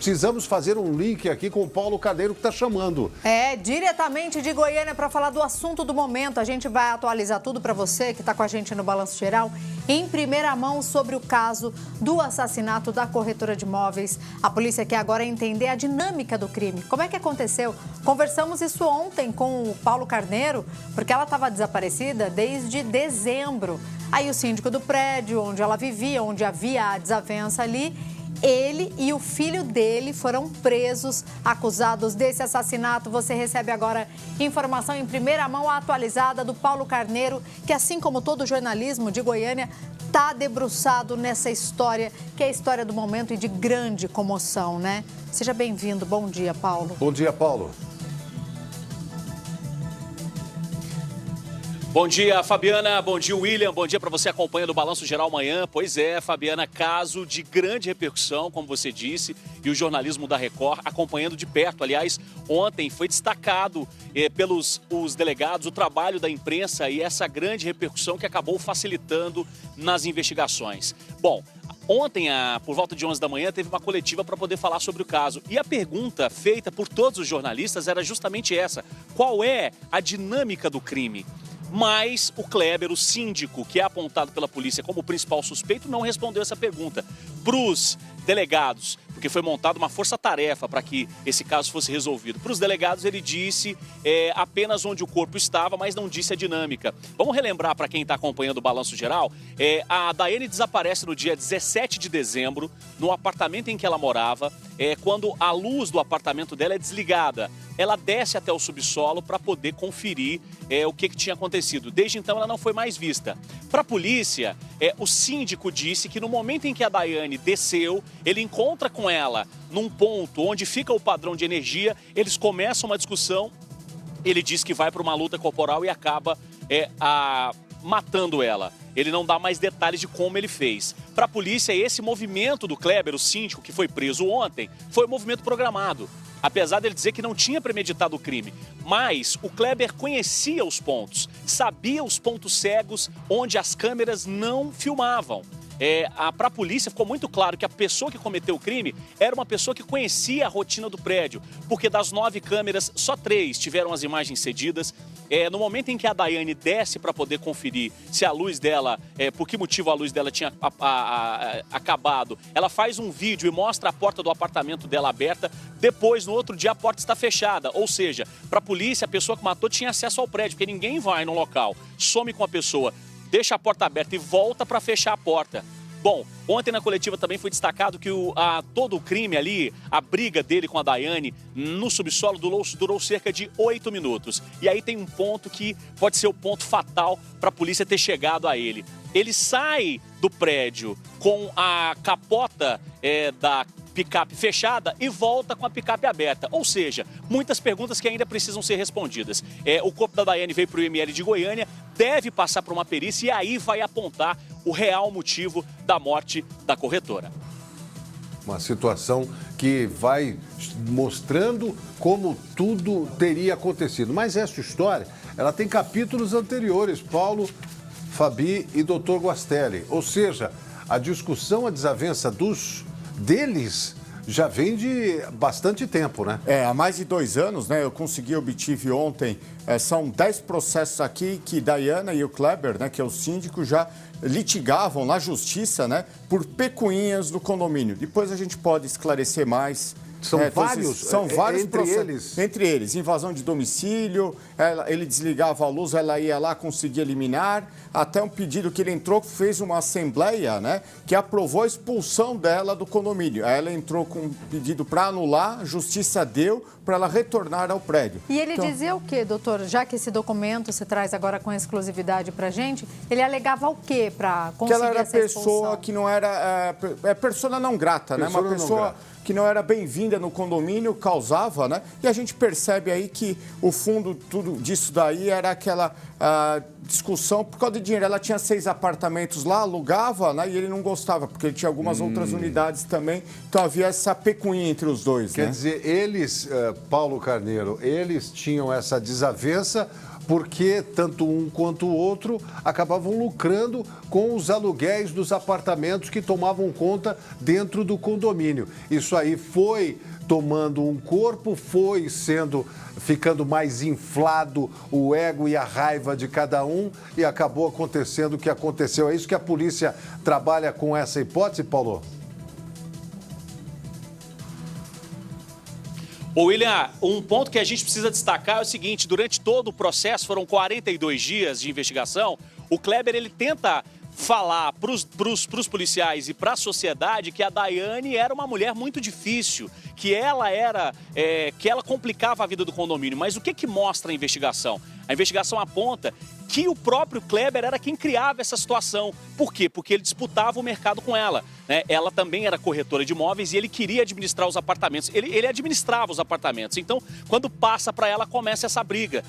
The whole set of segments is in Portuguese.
precisamos fazer um link aqui com o Paulo Carneiro, que está chamando. Diretamente de Goiânia para falar do assunto do momento. A gente vai atualizar tudo para você que está com a gente no Balanço Geral em primeira mão sobre o caso do assassinato da corretora de imóveis. A polícia quer agora entender a dinâmica do crime. Como é que aconteceu? Conversamos isso ontem com o Paulo Carneiro, porque ela estava desaparecida desde dezembro. Aí o síndico do prédio onde ela vivia, onde havia a desavença ali, ele e o filho dele foram presos, acusados desse assassinato. Você recebe agora informação em primeira mão atualizada do Paulo Carneiro, que assim como todo o jornalismo de Goiânia, está debruçado nessa história, que é a história do momento e de grande comoção, né? Seja bem-vindo. Bom dia, Paulo. Bom dia, Paulo. Bom dia, Fabiana. Bom dia, William. Bom dia para você acompanhando o Balanço Geral amanhã. Pois é, Fabiana, caso de grande repercussão, como você disse, e o jornalismo da Record acompanhando de perto. Aliás, ontem foi destacado pelos os delegados o trabalho da imprensa e essa grande repercussão que acabou facilitando nas investigações. Bom, ontem, por volta de 11 da manhã, teve uma coletiva para poder falar sobre o caso. E a pergunta feita por todos os jornalistas era justamente essa: qual é a dinâmica do crime? Mas o Kleber, o síndico, que é apontado pela polícia como o principal suspeito, não respondeu essa pergunta para os delegados, porque foi montada uma força-tarefa para que esse caso fosse resolvido. Para os delegados, ele disse apenas onde o corpo estava, mas não disse a dinâmica. Vamos relembrar para quem está acompanhando o Balanço Geral, a Daiane desaparece no dia 17 de dezembro, no apartamento em que ela morava, quando a luz do apartamento dela é desligada. Ela desce até o subsolo para poder conferir o que tinha acontecido. Desde então, ela não foi mais vista. Para a polícia, o síndico disse que no momento em que a Daiane desceu, ele encontra com ela num ponto onde fica o padrão de energia, eles começam uma discussão, ele diz que vai para uma luta corporal e acaba matando ela. Ele não dá mais detalhes de como ele fez. Para a polícia, esse movimento do Kleber, o síndico que foi preso ontem, foi um movimento programado. Apesar dele dizer que não tinha premeditado o crime. Mas o Kleber conhecia os pontos, sabia os pontos cegos onde as câmeras não filmavam. Para a polícia ficou muito claro que a pessoa que cometeu o crime era uma pessoa que conhecia a rotina do prédio, porque das 9 câmeras, só 3 tiveram as imagens cedidas. No momento em que a Daiane desce para poder conferir se a luz dela, por que motivo a luz dela tinha acabado, ela faz um vídeo e mostra a porta do apartamento dela aberta. Depois, no outro dia, a porta está fechada. Ou seja, para a polícia, a pessoa que matou tinha acesso ao prédio, porque ninguém vai no local, some com a pessoa, deixa a porta aberta e volta para fechar a porta. Bom, ontem na coletiva também foi destacado que todo o crime ali, a briga dele com a Daiane no subsolo durou cerca de 8 minutos. E aí tem um ponto que pode ser o ponto fatal para a polícia ter chegado a ele. Ele sai do prédio com a capota da picape fechada e volta com a picape aberta. Ou seja, muitas perguntas que ainda precisam ser respondidas. O corpo da Daiane veio para o IML de Goiânia, deve passar por uma perícia e aí vai apontar o real motivo da morte da corretora. Uma situação que vai mostrando como tudo teria acontecido. Mas essa história, ela tem capítulos anteriores, Paulo, Fabi e Dr. Guastelli. Ou seja, a discussão, a desavença deles já vem de bastante tempo, né? Há mais de 2 anos, né? Eu obtive ontem, são 10 processos aqui que Daiane e o Kleber, né, que é o síndico, já litigavam na justiça, né, por picuinhas do condomínio. Depois a gente pode esclarecer mais. São vários processos. Entre eles, invasão de domicílio, ele desligava a luz, ela ia lá, conseguia eliminar, até um pedido que ele entrou, fez uma assembleia, né, que aprovou a expulsão dela do condomínio. Aí ela entrou com um pedido para anular, a justiça deu para ela retornar ao prédio. E ele dizia o quê, doutor? Já que esse documento se traz agora com exclusividade para a gente, ele alegava o quê para conseguir essa expulsão? Que ela era pessoa que não era... persona não grata, né? Uma pessoa que não era bem-vinda no condomínio, causava, né? E a gente percebe aí que o fundo tudo disso daí era aquela discussão por causa de dinheiro. Ela tinha 6 apartamentos lá, alugava, né? E ele não gostava, porque ele tinha algumas outras unidades também. Então havia essa pecuinha entre os dois, Quer né? dizer, eles, Paulo Carneiro, eles tinham essa desavença porque tanto um quanto o outro acabavam lucrando com os aluguéis dos apartamentos que tomavam conta dentro do condomínio. Isso aí foi tomando um corpo, foi ficando mais inflado o ego e a raiva de cada um e acabou acontecendo o que aconteceu. É isso que a polícia trabalha com essa hipótese, Paulo? Ô, William, um ponto que a gente precisa destacar é o seguinte: durante todo o processo, foram 42 dias de investigação, o Kleber ele tenta falar para os policiais e para a sociedade que a Daiane era uma mulher muito difícil, que ela complicava a vida do condomínio. Mas o que mostra a investigação? A investigação aponta que o próprio Kleber era quem criava essa situação. Por quê? Porque ele disputava o mercado com ela, né? Ela também era corretora de imóveis e ele queria administrar os apartamentos. Ele administrava os apartamentos. Então, quando passa para ela, começa essa briga.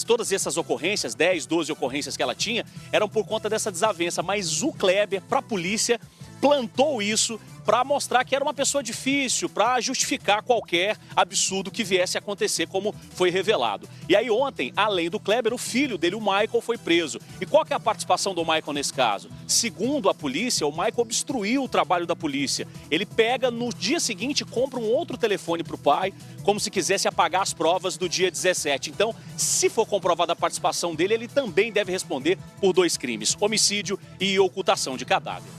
Todas essas ocorrências, 10, 12 ocorrências que ela tinha, eram por conta dessa desavença. Mas o Kleber, para a polícia, plantou isso para mostrar que era uma pessoa difícil, para justificar qualquer absurdo que viesse a acontecer, como foi revelado. E aí ontem, além do Kleber, o filho dele, o Michael, foi preso. E qual que é a participação do Michael nesse caso? Segundo a polícia, o Michael obstruiu o trabalho da polícia. Ele pega no dia seguinte e compra um outro telefone para o pai, como se quisesse apagar as provas do dia 17. Então, se for comprovada a participação dele, ele também deve responder por 2 crimes: homicídio e ocultação de cadáver.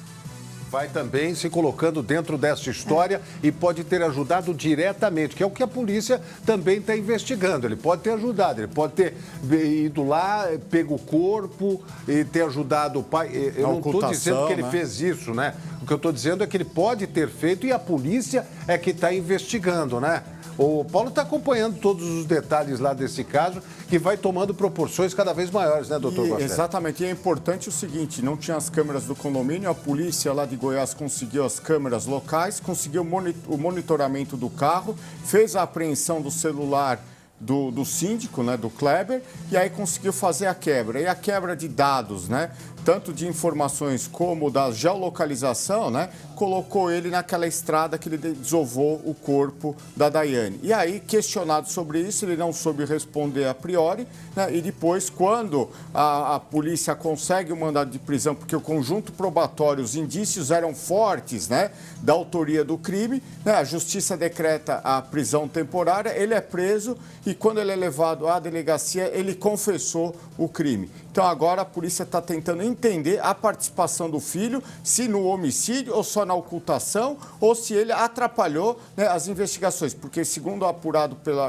Vai também se colocando dentro dessa história e pode ter ajudado diretamente, que é o que a polícia também está investigando. Ele pode ter ajudado, ele pode ter ido lá, pego o corpo e ter ajudado o pai. Eu não estou dizendo que ele fez isso, né? O que eu estou dizendo é que ele pode ter feito e a polícia é que está investigando, né? O Paulo está acompanhando todos os detalhes lá desse caso, que vai tomando proporções cada vez maiores, né, doutor Guasté? Exatamente. E é importante o seguinte: não tinha as câmeras do condomínio, a polícia lá de Goiás conseguiu as câmeras locais, conseguiu o monitoramento do carro, fez a apreensão do celular do síndico, né, do Kleber, e aí conseguiu fazer a quebra. E a quebra de dados, né, tanto de informações como da geolocalização, né, colocou ele naquela estrada que ele desovou o corpo da Daiane. E aí, questionado sobre isso, ele não soube responder a priori, né, e depois, quando a polícia consegue o mandado de prisão, porque o conjunto probatório, os indícios eram fortes, né, da autoria do crime, né, a justiça decreta a prisão temporária, ele é preso e quando ele é levado à delegacia, ele confessou o crime. Então agora a polícia está tentando entender a participação do filho, se no homicídio ou só na ocultação, ou se ele atrapalhou, né, as investigações. Porque segundo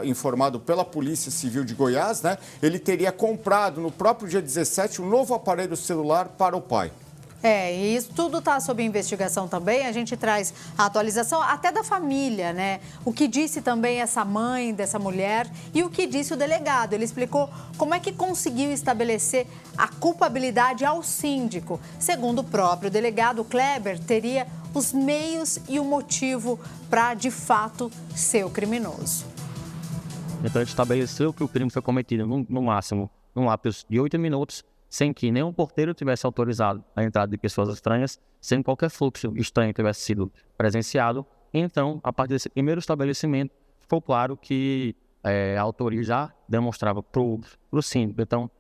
informado pela Polícia Civil de Goiás, né, ele teria comprado no próprio dia 17 um novo aparelho celular para o pai. E isso tudo está sob investigação também. A gente traz a atualização até da família, né? O que disse também essa mãe dessa mulher e o que disse o delegado. Ele explicou como é que conseguiu estabelecer a culpabilidade ao síndico. Segundo o próprio delegado, Kleber teria os meios e o motivo para, de fato, ser o criminoso. Então, ele estabeleceu que o crime foi cometido no máximo, num lapso de 8 minutos, sem que nenhum porteiro tivesse autorizado a entrada de pessoas estranhas, sem qualquer fluxo estranho tivesse sido presenciado. Então, a partir desse primeiro estabelecimento, ficou claro que a autoria já demonstrava para o síndico. Então,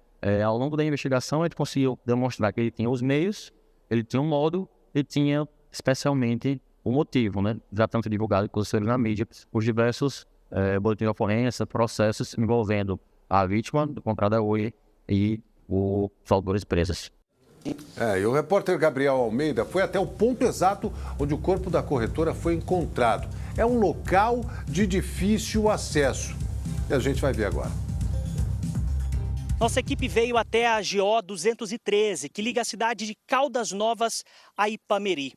ao longo da investigação, ele conseguiu demonstrar que ele tinha os meios, ele tinha um modo e tinha especialmente o motivo, né? Já tanto divulgado inclusive na mídia, os diversos boletins de ocorrência, processos envolvendo a vítima do contrato da Oi e os autores presos. E o repórter Gabriel Almeida foi até o ponto exato onde o corpo da corretora foi encontrado. É um local de difícil acesso. E a gente vai ver agora. Nossa equipe veio até a GO 213, que liga a cidade de Caldas Novas a Ipameri.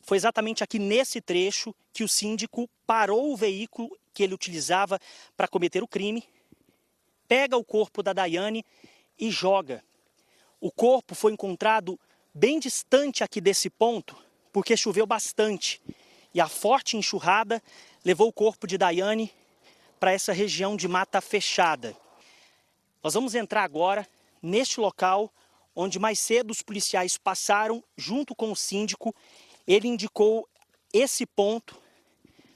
Foi exatamente aqui nesse trecho que o síndico parou o veículo que ele utilizava para cometer o crime, pega o corpo da Daiane e joga. O corpo foi encontrado bem distante aqui desse ponto, porque choveu bastante. E a forte enxurrada levou o corpo de Daiane para essa região de mata fechada. Nós vamos entrar agora neste local onde mais cedo os policiais passaram junto com o síndico. Ele indicou esse ponto,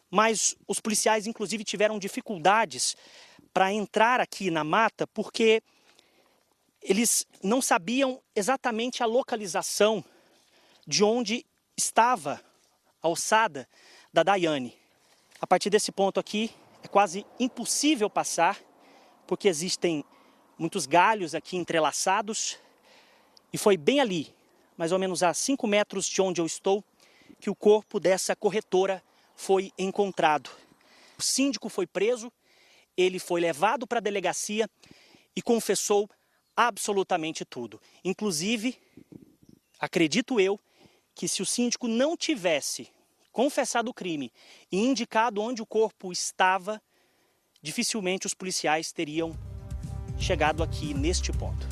mas os policiais inclusive tiveram dificuldades para entrar aqui na mata porque eles não sabiam exatamente a localização de onde estava a ossada da Daiane. A partir desse ponto aqui é quase impossível passar, porque existem muitos galhos aqui entrelaçados, e foi bem ali, mais ou menos a 5 metros de onde eu estou, que o corpo dessa corretora foi encontrado. O síndico foi preso, ele foi levado para a delegacia e confessou absolutamente tudo. Inclusive, acredito eu, que se o síndico não tivesse confessado o crime e indicado onde o corpo estava, dificilmente os policiais teriam chegado aqui neste ponto.